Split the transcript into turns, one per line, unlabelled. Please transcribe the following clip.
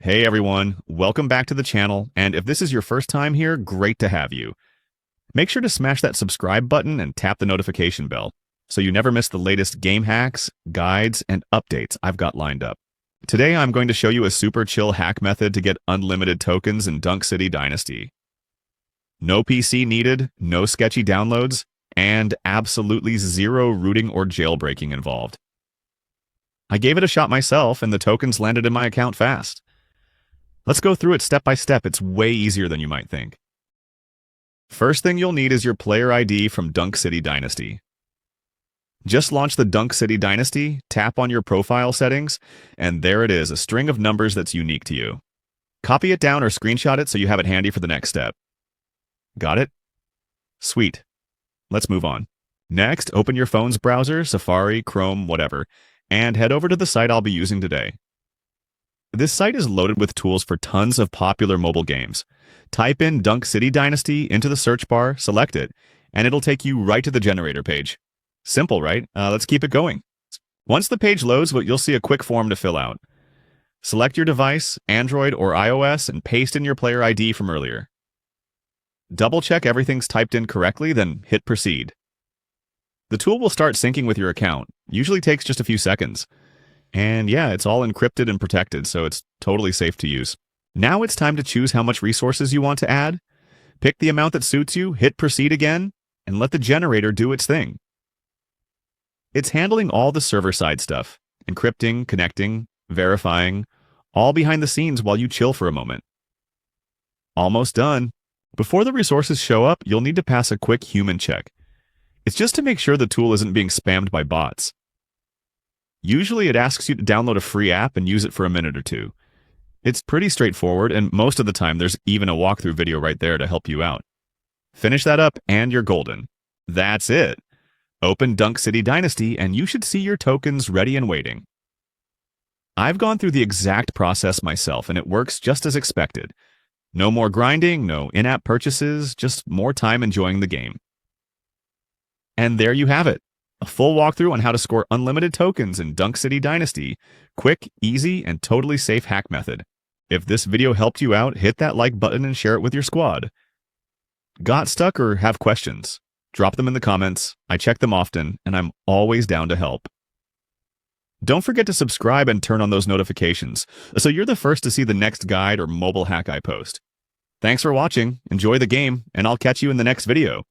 Hey everyone, welcome back to the channel, and if this is your first time here, great to have you. Make sure to smash that subscribe button and tap the notification bell, so you never miss the latest game hacks, guides, and updates I've got lined up. Today I'm going to show you a super chill hack method to get unlimited tokens in Dunk City Dynasty. No PC needed, no sketchy downloads, and absolutely zero rooting or jailbreaking involved. I gave it a shot myself, and the tokens landed in my account fast. Let's go through it step by step. It's way easier than you might think. First thing you'll need is your player ID from Dunk City Dynasty. Just launch the Dunk City Dynasty, tap on your profile settings, and there it is, a string of numbers that's unique to you. Copy it down or screenshot it so you have it handy for the next step. Got it? Sweet. Let's move on. Next, open your phone's browser, Safari, Chrome, whatever, and head over to the site I'll be using today. This site is loaded with tools for tons of popular mobile games. Type in Dunk City Dynasty into the search bar, select it, and it'll take you right to the generator page. Simple, right? Let's keep it going. Once the page loads, you'll see a quick form to fill out. Select your device, Android or iOS, and paste in your player ID from earlier. Double-check everything's typed in correctly, then hit Proceed. The tool will start syncing with your account. Usually takes just a few seconds. And yeah, it's all encrypted and protected, so it's totally safe to use. Now it's time to choose how much resources you want to add. Pick the amount that suits you, hit Proceed again, and let the generator do its thing. It's handling all the server-side stuff, encrypting, connecting, verifying, all behind the scenes while you chill for a moment. Almost done. Before the resources show up, you'll need to pass a quick human check. It's just to make sure the tool isn't being spammed by bots. Usually it asks you to download a free app and use it for a minute or two. It's pretty straightforward, and most of the time there's even a walkthrough video right there to help you out. Finish that up and you're golden. That's it. Open Dunk City Dynasty and you should see your tokens ready and waiting. I've gone through the exact process myself and it works just as expected. No more grinding, no in-app purchases, just more time enjoying the game. And there you have it. A full walkthrough on how to score unlimited tokens in Dunk City Dynasty. Quick, easy, and totally safe hack method. If this video helped you out, hit that like button and share it with your squad. Got stuck or have questions? Drop them in the comments. I check them often, and I'm always down to help. Don't forget to subscribe and turn on those notifications, so you're the first to see the next guide or mobile hack I post. Thanks for watching, enjoy the game, and I'll catch you in the next video.